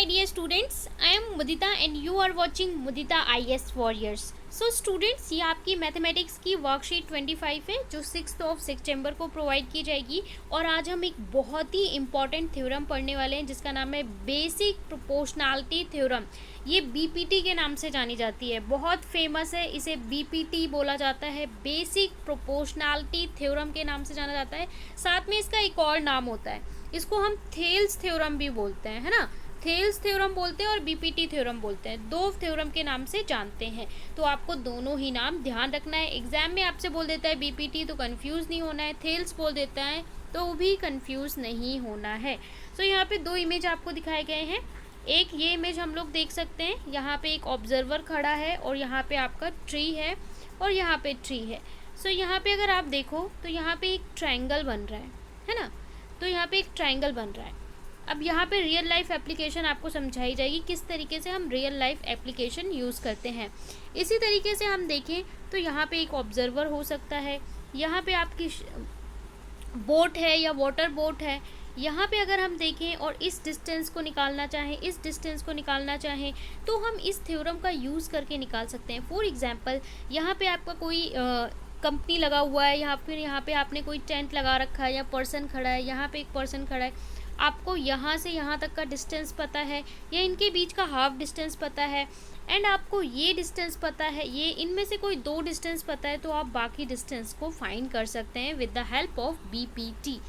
dear students, I am Mudita and you are watching Mudita IS Warriors. So students, ये आपकी mathematics की worksheet 25 है जो 6 सितंबर को प्रोवाइड की जाएगी। और आज हम एक बहुत ही इम्पॉर्टेंट थ्योरम पढ़ने वाले हैं जिसका नाम है बेसिक प्रोपोर्शनैलिटी थ्योरम। ये बीपीटी के नाम से जानी जाती है, बहुत फेमस है, इसे बीपीटी बोला जाता है, बेसिक प्रोपोर्शनैलिटी थ्योरम के नाम से जाना जाता है। साथ में इसका एक और नाम होता है, इसको हम थेल्स थ्योरम भी बोलते हैं, है ना। थेल्स थ्योरम बोलते हैं और बीपीटी थ्योरम बोलते हैं, दो थ्योरम के नाम से जानते हैं। तो आपको दोनों ही नाम ध्यान रखना है। एग्जाम में आपसे बोल देता है बीपीटी तो कंफ्यूज नहीं होना है, थेल्स बोल देता है तो भी कंफ्यूज नहीं होना है। तो यहाँ पे दो इमेज आपको दिखाए गए हैं। एक ये इमेज हम लोग देख सकते हैं, यहाँ पे एक ऑब्जर्वर खड़ा है और यहाँ पे आपका ट्री है और यहाँ पे ट्री है। सो यहाँ पे अगर आप देखो तो यहाँ पे एक ट्रायंगल बन रहा है ना। तो यहाँ पे एक ट्रायंगल बन रहा है। अब यहाँ पे रियल लाइफ एप्लीकेशन आपको समझाई जाएगी, किस तरीके से हम रियल लाइफ एप्लीकेशन यूज़ करते हैं। इसी तरीके से हम देखें तो यहाँ पे एक ऑब्जर्वर हो सकता है, यहाँ पे आपकी बोट है या वाटर बोट है। यहाँ पे अगर हम देखें और इस डिस्टेंस को निकालना चाहें, इस डिस्टेंस को निकालना चाहें तो हम इस थ्योरम का यूज़ करके निकाल सकते हैं। फॉर एग्जांपल, यहाँ पे आपका कोई कंपनी लगा हुआ है या फिर यहाँ पे आपने कोई टेंट लगा रखा है या पर्सन खड़ा है, यहाँ पे एक पर्सन खड़ा है। आपको यहाँ से यहाँ तक का डिस्टेंस पता है या इनके बीच का हाफ डिस्टेंस पता है एंड आपको ये डिस्टेंस पता है, ये इनमें से कोई दो डिस्टेंस पता है, तो आप बाकी डिस्टेंस को फाइंड कर सकते हैं with the help of BPT.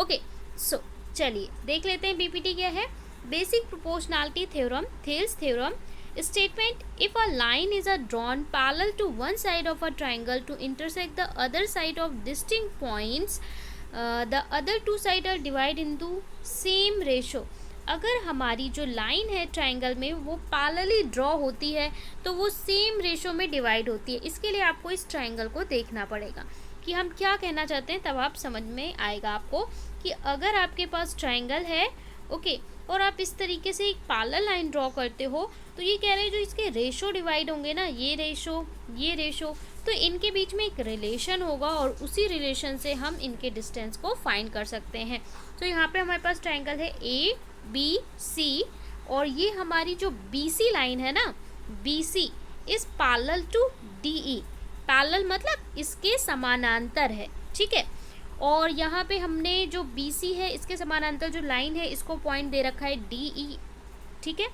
Okay, so चलिए देख लेते हैं बीपीटी क्या है। Basic proportionality theorem, Thales theorem. Statement: if a line is drawn parallel to one side of a triangle to intersect the other side of distinct points, the other two sides are divided into same ratio। अगर हमारी जो line है triangle में वो parallelly draw होती है तो वो सेम रेशो में डिवाइड होती है। इसके लिए आपको इस ट्राइंगल को देखना पड़ेगा कि हम क्या कहना चाहते हैं, तब आप समझ में आएगा आपको कि अगर आपके पास ट्राइंगल है ओके और आप इस तरीके से एक पैरेलल लाइन ड्रॉ करते हो तो ये कह रहे हैं जो इसके रेशो डिवाइड होंगे ना, ये रेशो, तो इनके बीच में एक रिलेशन होगा और उसी रिलेशन से हम इनके डिस्टेंस को फाइंड कर सकते हैं। तो यहाँ पे हमारे पास ट्राइंगल है ए बी सी और ये हमारी जो बी सी लाइन है ना, B C is parallel to D E. Parallel मतलब इसके समानांतर है, ठीक है। और यहाँ पे हमने जो BC है इसके समानांतर जो लाइन है इसको पॉइंट दे रखा है DE, ठीक है।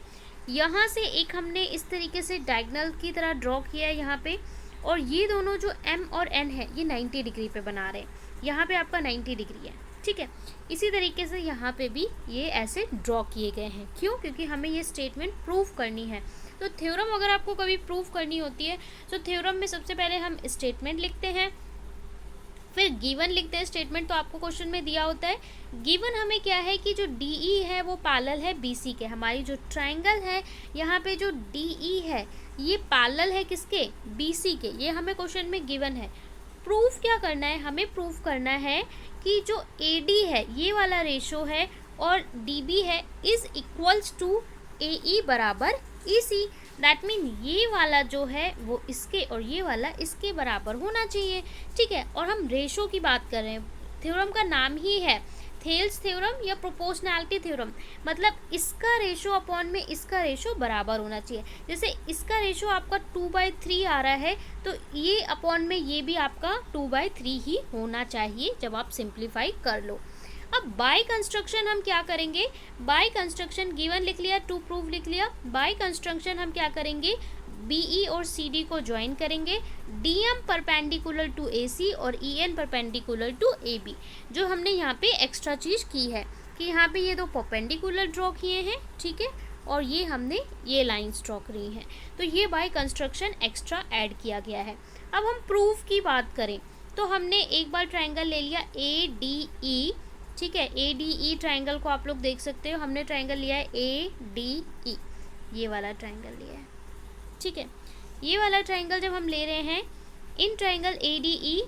यहाँ से एक हमने इस तरीके से डायगोनल की तरह ड्रॉ किया है यहाँ पे, और ये दोनों जो M और N है ये 90 डिग्री पे बना रहे हैं। यहाँ पे आपका 90 डिग्री है, ठीक है। इसी तरीके से यहाँ पे भी ये ऐसे ड्रॉ किए गए हैं। क्यों? क्योंकि हमें ये स्टेटमेंट प्रूव करनी है। तो थ्योरम अगर आपको कभी प्रूव करनी होती है तो थ्योरम में सबसे पहले हम स्टेटमेंट लिखते हैं, फिर गिवन लिखते हैं। स्टेटमेंट तो आपको क्वेश्चन में दिया होता है। गिवन हमें क्या है कि जो DE है वो पैरेलल है BC के। हमारी जो ट्रायंगल है यहाँ पे जो DE है ये पैरेलल है किसके? BC के। ये हमें क्वेश्चन में गिवन है। प्रूफ क्या करना है? हमें प्रूफ करना है कि जो AD है ये वाला रेशो है और DB है इज इक्वल्स टू AE बराबर EC। दैट मीन ये वाला जो है वो इसके और ये वाला इसके बराबर होना चाहिए, ठीक है। और हम रेशो की बात कर रहे हैं, थ्योरम का नाम ही है थेल्स थ्योरम या प्रोपोर्शनैलिटी थ्योरम, मतलब इसका रेशो अपॉन में इसका रेशो बराबर होना चाहिए। जैसे इसका रेशो आपका 2/3 आ रहा है तो ये अपॉन में ये भी आपका 2/3 ही होना चाहिए जब आप सिंप्लीफाई कर लो। अब बाय कंस्ट्रक्शन हम क्या करेंगे? बाय कंस्ट्रक्शन गिवन लिख लिया, टू प्रूव लिख लिया। बाय कंस्ट्रक्शन हम क्या करेंगे? BE और CD को ज्वाइन करेंगे, DM परपेंडिकुलर टू AC और EN परपेंडिकुलर टू AB। जो हमने यहाँ पे एक्स्ट्रा चीज़ की है कि यहाँ पे ये दो परपेंडिकुलर ड्रॉ किए हैं, ठीक है, और ये हमने ये लाइन्स ड्रॉ करी हैं। तो ये बाय कंस्ट्रक्शन एक्स्ट्रा ऐड किया गया है। अब हम प्रूफ की बात करें तो हमने एक बार ट्राइंगल ले लिया ADE, ठीक है। ADE ट्राइंगल को आप लोग देख सकते हो, हमने ट्राइंगल लिया है ADE, ये वाला ट्राइंगल लिया है, ठीक है। ये वाला ट्राइंगल जब हम ले रहे हैं, in triangle ADE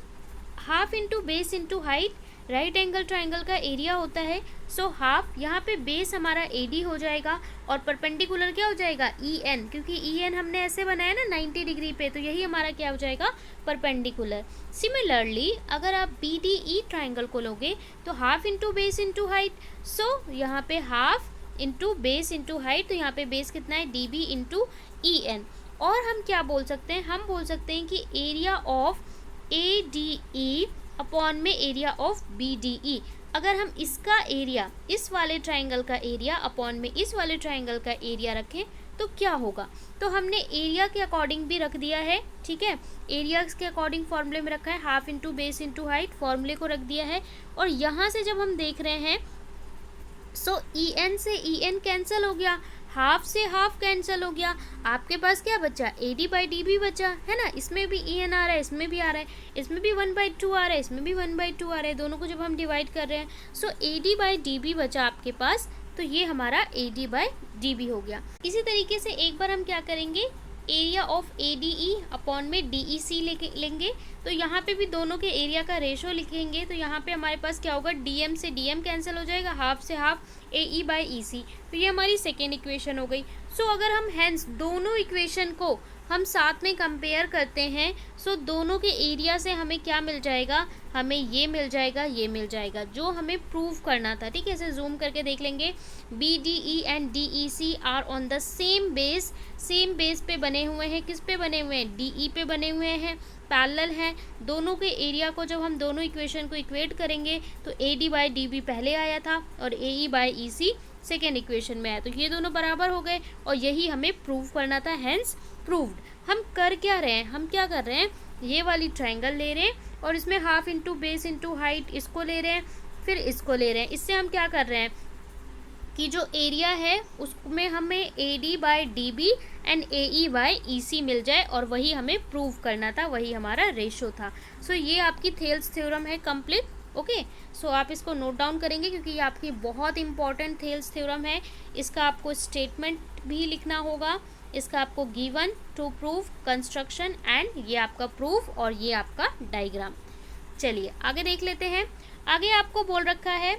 half into base into height, right angle triangle का एरिया होता है। सो हाफ, यहाँ पे बेस हमारा AD हो जाएगा और परपेंडिकुलर क्या हो जाएगा? EN, क्योंकि EN हमने ऐसे बनाया ना 90 डिग्री पे, तो यही हमारा क्या हो जाएगा? परपेंडिकुलर। सिमिलरली अगर आप BDE ट्राइंगल को लोगे तो half into base into height, so यहाँ पे half into base into height, तो यहाँ पे बेस कितना है DB इंटू EN। और हम क्या बोल सकते हैं, हम बोल सकते हैं कि एरिया ऑफ ADE अपॉन में एरिया ऑफ BDE। अगर हम इसका एरिया इस वाले ट्राइंगल का एरिया अपॉन में इस वाले ट्राइंगल का एरिया रखें तो क्या होगा, तो हमने एरिया के अकॉर्डिंग भी रख दिया है, ठीक है, एरिया के अकॉर्डिंग फॉर्मूले में रखा है, half into base into height, फॉर्मूले को रख दिया है। और यहाँ से जब हम देख रहे हैं सो EN से EN कैंसिल हो गया, हाफ से हाफ कैंसिल हो गया, आपके पास क्या बचा, AD/DB बचा है ना, इसमें भी EN आ रहा है, इसमें भी आ रहा है, इसमें भी 1/2 आ रहा है, इसमें भी 1/2 आ रहा है, दोनों को जब हम डिवाइड कर रहे हैं सो AD/DB बचा आपके पास, तो ये हमारा AD/DB हो गया। इसी तरीके से एक बार हम क्या करेंगे, एरिया ऑफ ADE अपॉन में DEC लेंगे, तो यहाँ पे भी दोनों के एरिया का रेशो लिखेंगे, तो यहाँ पे हमारे पास क्या होगा, DM से DM कैंसिल हो जाएगा, हाफ से हाफ AE/EC, तो ये हमारी सेकेंड इक्वेशन हो गई। सो अगर हम हैंस दोनों इक्वेशन को हम साथ में कंपेयर करते हैं सो दोनों के एरिया से हमें क्या मिल जाएगा, हमें ये मिल जाएगा, ये मिल जाएगा जो हमें प्रूव करना था, ठीक है। इसे जूम करके देख लेंगे, BDE and DEC are on the same base, same base पे बने हुए हैं, किस पे बने हुए हैं, DE पे बने हुए हैं, पैरेलल हैं। दोनों के एरिया को जब हम दोनों इक्वेशन को इक्वेट करेंगे तो AD/DB पहले आया था और AE/EC सेकेंड इक्वेशन में आया, तो ये दोनों बराबर हो गए और यही हमें प्रूव करना था, हैंस प्रूव्ड। हम कर क्या रहे हैं, हम क्या कर रहे हैं, ये वाली ट्रायंगल ले रहे हैं और इसमें half into base into height इसको ले रहे हैं, फिर इसको ले रहे हैं। इससे हम क्या कर रहे हैं कि जो एरिया है उसमें हमें AD/DB एंड AE/EC मिल जाए और वही हमें प्रूव करना था, वही हमारा रेशो था। सो ये आपकी थेल्स थ्योरम है कंप्लीट। ओके, सो आप इसको नोट डाउन करेंगे क्योंकि ये आपकी बहुत इंपॉर्टेंट थेल्स थ्योरम है। इसका आपको स्टेटमेंट भी लिखना होगा, इसका आपको given, to prove, construction and ये आपका प्रूफ और ये आपका डायग्राम। चलिए आगे देख लेते हैं। आगे आपको बोल रखा है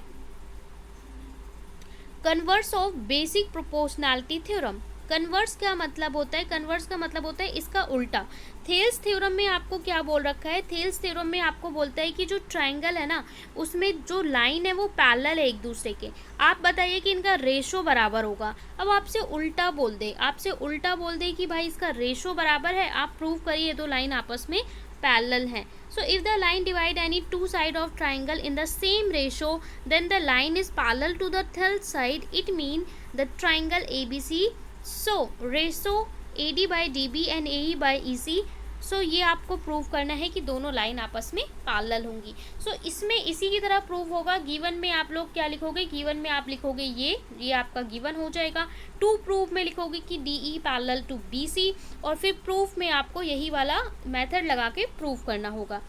converse of basic proportionality theorem. Converse क्या मतलब होता है, कन्वर्स का मतलब होता है इसका उल्टा। थेल्स थ्योरम में आपको क्या बोल रखा है, थेल्स थ्योरम में आपको बोलता है कि जो ट्रायंगल है ना उसमें जो लाइन है वो पैरेलल है एक दूसरे के, आप बताइए कि इनका रेशो बराबर होगा। अब आपसे उल्टा बोल दे, आपसे उल्टा बोल दे कि भाई इसका रेशो बराबर है, आप प्रूव करिए दो लाइन आपस में पैरेलल हैं। So if the line divide any two side of triangle in the same ratio, then the line is parallel to the third side. It mean the triangle ABC. So ratio AD/DB and AE/EC. So ये आपको prove करना है कि दोनों line आपस में parallel होंगी। So इसमें इसी की तरह प्रूव होगा। गिवन में आप लोग क्या लिखोगे, गिवन में आप लिखोगे ये आपका गिवन हो जाएगा। टू प्रूफ में लिखोगे कि DE पैरेलल टू BC और फिर प्रूफ में आपको यही वाला मेथड लगा के प्रूव करना होगा।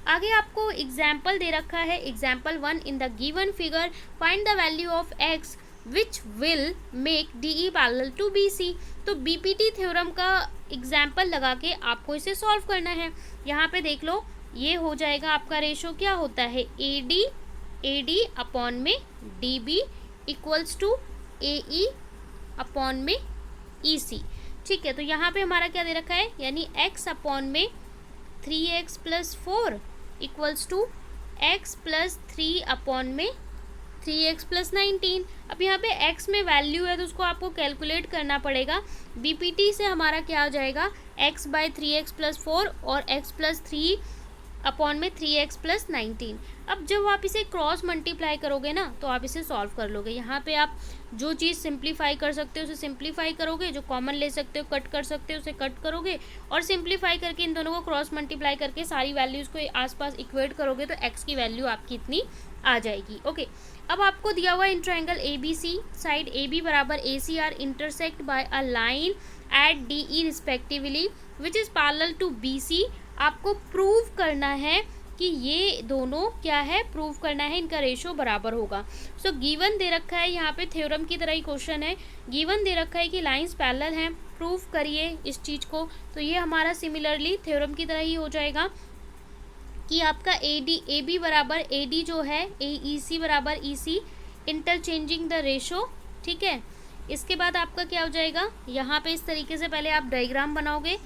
आगे आपको एग्जाम्पल दे रखा है, example 1 in the given figure find the value of x which will make DE parallel to BC। तो BPT थ्योरम का एग्जाम्पल लगा के आपको इसे सॉल्व करना है। यहाँ पे देख लो, ये हो जाएगा आपका रेशो क्या होता है, AD अपॉन में DB equals to AE upon में EC। ठीक है, तो यहाँ पे हमारा क्या दे रखा है, यानी x अपॉन में 3x plus 4 equals to x plus 3 upon में 3x प्लस 19। अब यहाँ पे x में वैल्यू है तो उसको आपको कैलकुलेट करना पड़ेगा। BPT से हमारा क्या हो जाएगा, x/3x प्लस 4 और x प्लस 3 अपॉन में 3x प्लस 19। अब जब आप इसे क्रॉस मल्टीप्लाई करोगे ना तो आप इसे सॉल्व कर लोगे। यहाँ पे आप जो चीज़ सिंप्लीफाई कर सकते हो उसे सिंप्लीफाई करोगे, जो कॉमन ले सकते हो कट कर सकते हो उसे कट करोगे और सिंप्लीफाई करके इन दोनों को क्रॉस मल्टीप्लाई करके सारी वैल्यूज़ को आसपास इक्वेट करोगे तो x की वैल्यू आपकी इतनी आ जाएगी। ओके, अब आपको दिया हुआ in triangle ABC side AB बराबर AC are intersect by a line at DE respectively which is parallel to BC। आपको प्रूव करना है कि ये दोनों क्या है, प्रूव करना है इनका रेशो बराबर होगा। सो गिवन दे रखा है, यहाँ पे थ्योरम की तरह ही क्वेश्चन है, गिवन दे रखा है कि लाइंस पैरेलल हैं, प्रूव करिए इस चीज़ को। तो ये हमारा सिमिलरली थ्योरम की तरह ही हो जाएगा कि आपका AB बराबर AD जो है EC बराबर EC इंटरचेंजिंग द रेशो। ठीक है, इसके बाद आपका क्या हो जाएगा, यहाँ पे इस तरीके से पहले आप डायग्राम बनाओगे,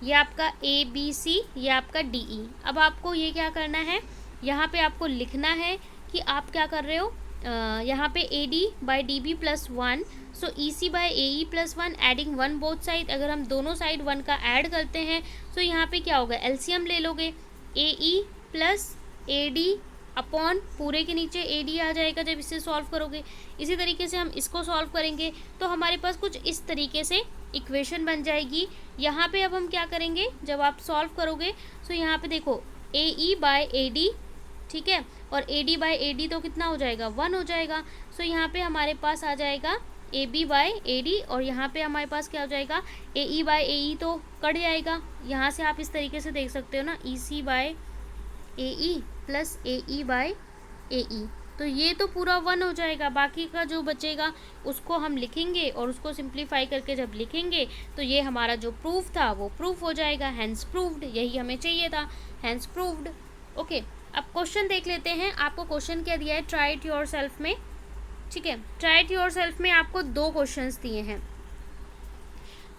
ये आपका ABC, ये आपका DE। अब आपको ये क्या करना है, यहाँ पे आपको लिखना है कि आप क्या कर रहे हो, यहाँ पे A D by D B plus 1, so E C by A E plus 1, adding 1 both side. अगर हम दोनों साइड 1 का ऐड करते हैं तो यहाँ पे क्या होगा, एलसीएम ले लोगे, A E plus A D upon पूरे के नीचे ए डी आ जाएगा जब इसे सॉल्व करोगे। इसी तरीके से हम इसको सॉल्व करेंगे तो हमारे पास कुछ इस तरीके से इक्वेशन बन जाएगी। यहाँ पे अब हम क्या करेंगे, जब आप सॉल्व करोगे तो यहाँ पे देखो ए ई बाय ए डी, ठीक है, और A D by A D तो कितना हो जाएगा, 1 हो जाएगा। सो यहाँ पे हमारे पास आ जाएगा A B by A D, और यहाँ पे हमारे पास क्या हो जाएगा, ए ई बाय ए ई तो कट जाएगा। यहाँ से आप इस तरीके से देख सकते हो ना, E C by A E plus A E by A E, तो ये तो पूरा 1 हो जाएगा। बाकी का जो बचेगा उसको हम लिखेंगे और उसको सिंप्लीफाई करके जब लिखेंगे तो ये हमारा जो प्रूफ था वो प्रूफ हो जाएगा, हैंस प्रूव्ड। यही हमें चाहिए था, हैंस प्रूव्ड। ओके, अब क्वेश्चन देख लेते हैं। आपको क्वेश्चन क्या दिया है, ट्राई इट योर सेल्फ में, ठीक है, ट्राई इट योर सेल्फ में आपको 2 क्वेश्चंस दिए हैं।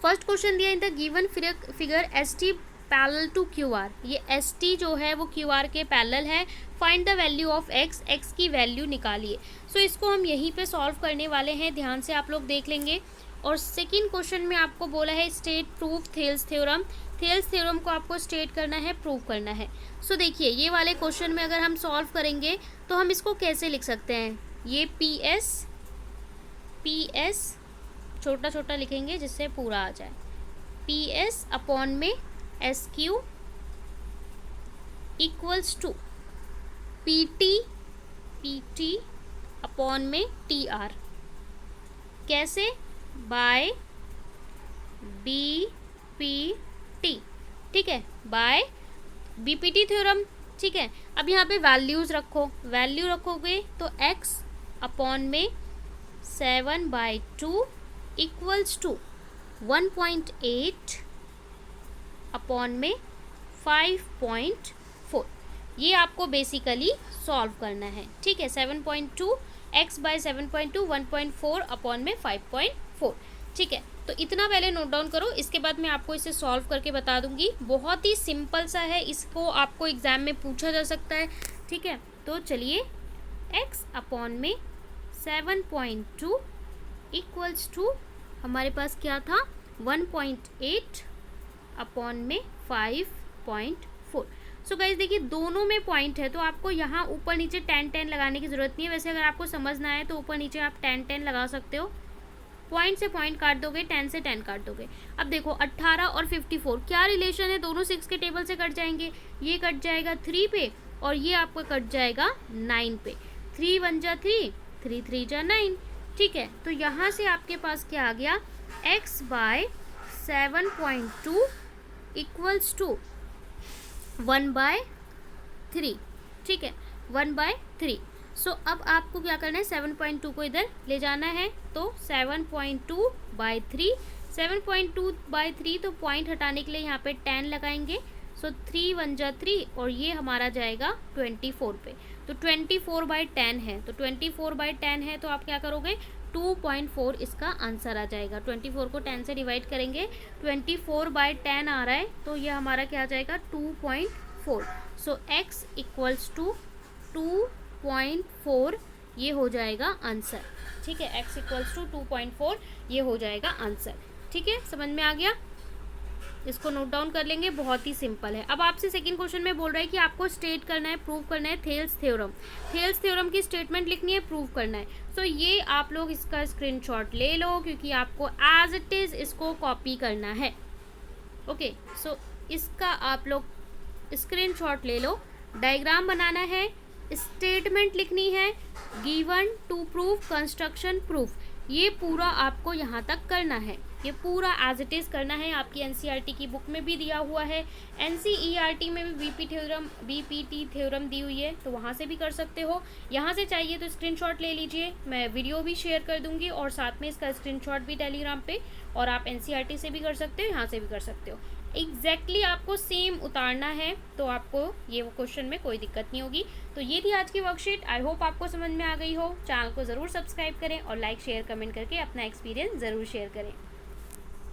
फर्स्ट क्वेश्चन दिया, in the given figure S T parallel to Q R, ये एस टी जो है वो क्यू आर के पैरेलल है, find the value of x, x की वैल्यू निकालिए। सो इसको हम यहीं पे सॉल्व करने वाले हैं, ध्यान से आप लोग देख लेंगे। और सेकंड क्वेश्चन में आपको बोला है state proof Thales theorem, Thales theorem को आपको स्टेट करना है, प्रूव करना है। सो देखिए ये वाले क्वेश्चन में अगर हम सॉल्व करेंगे तो हम इसको कैसे लिख सकते हैं, ये पी एस छोटा छोटा लिखेंगे जिससे पूरा आ जाए, पी एस अपॉन में S Q equals to P T upon में टी आर, कैसे, बाय बी पी टी, ठीक है, बाय बी पी टी थ्योरम, ठीक है। अब यहाँ पे वैल्यूज़ रखो, वैल्यू रखोगे तो x अपॉन में 7/2 इक्वल्स टू 1.8 अपॉन में 5.4, ये आपको बेसिकली सॉल्व करना है, ठीक है। 7.2 x बाय 7.2 1.4 अपॉन में 5.4, ठीक है। तो इतना पहले नोट डाउन करो, इसके बाद मैं आपको इसे सॉल्व करके बता दूंगी। बहुत ही सिंपल सा है, इसको आपको एग्जाम में पूछा जा सकता है, ठीक है। तो चलिए, x अपॉन में 7.2 इक्वल्स टू हमारे पास क्या था, 1.8 अपॉन में 5.4। सो गाइस देखिए दोनों में पॉइंट है तो आपको यहाँ ऊपर नीचे 10 लगाने की ज़रूरत नहीं है। वैसे अगर आपको समझना है तो ऊपर नीचे आप 10 लगा सकते हो, पॉइंट से पॉइंट काट दोगे, 10 से 10 काट दोगे। अब देखो 18 और 54 क्या रिलेशन है, दोनों 6 के टेबल से कट जाएंगे, ये कट जाएगा 3 पे और ये आपका कट जाएगा 9 पे, 3 1 जा 3, 3 3 जा 9, ठीक है। तो यहाँ से आपके पास क्या आ गया, x बाय 7.2 इक्वल्स टू 1/3, ठीक है, 1/3। सो अब आपको क्या करना है, 7.2 को इधर ले जाना है, तो 7.2/3, 7.2/3 तो पॉइंट हटाने के लिए यहाँ पे 10 लगाएंगे। सो 3 1 जा 3 और ये हमारा जाएगा 24 पे, तो 24/10 है, तो 24/10 है तो आप क्या करोगे, 2.4 इसका आंसर आ जाएगा। 24 को 10 से डिवाइड करेंगे, 24/10 आ रहा है तो ये हमारा क्या आ जाएगा, 2.4। सो x इक्वल्स टू 2.4 ये हो जाएगा आंसर, ठीक है। x इक्वल्स टू 2.4 ये हो जाएगा आंसर, ठीक है। समझ में आ गया, इसको नोट डाउन कर लेंगे, बहुत ही सिंपल है। अब आपसे सेकंड क्वेश्चन में बोल रहा है कि आपको स्टेट करना है, प्रूव करना है थेल्स थ्योरम, थेल्स थ्योरम की स्टेटमेंट लिखनी है, प्रूव करना है। सो ये आप लोग इसका स्क्रीनशॉट ले लो क्योंकि आपको एज इट इज़ इसको कॉपी करना है। ओके, सो इसका आप लोग स्क्रीनशॉट ले लो, डायग्राम बनाना है, स्टेटमेंट लिखनी है, given to prove construction proof, ये पूरा आपको यहाँ तक करना है, ये पूरा एज इट इज़ करना है। आपकी एनसीईआरटी की बुक में भी दिया हुआ है, एनसीईआरटी में भी बीपीटी थ्योरम दी हुई है, तो वहाँ से भी कर सकते हो। यहाँ से चाहिए तो स्क्रीनशॉट ले लीजिए, मैं वीडियो भी शेयर कर दूँगी और साथ में इसका स्क्रीनशॉट भी टेलीग्राम पे, और आप एनसीईआरटी से भी कर सकते हो, यहाँ से भी कर सकते हो। एग्जैक्टली आपको सेम उतारना है तो आपको ये क्वेश्चन में कोई दिक्कत नहीं होगी। तो ये थी आज की वर्कशीट, आई होप आपको समझ में आ गई हो। चैनल को ज़रूर सब्सक्राइब करें और लाइक शेयर कमेंट करके अपना एक्सपीरियंस ज़रूर शेयर करें।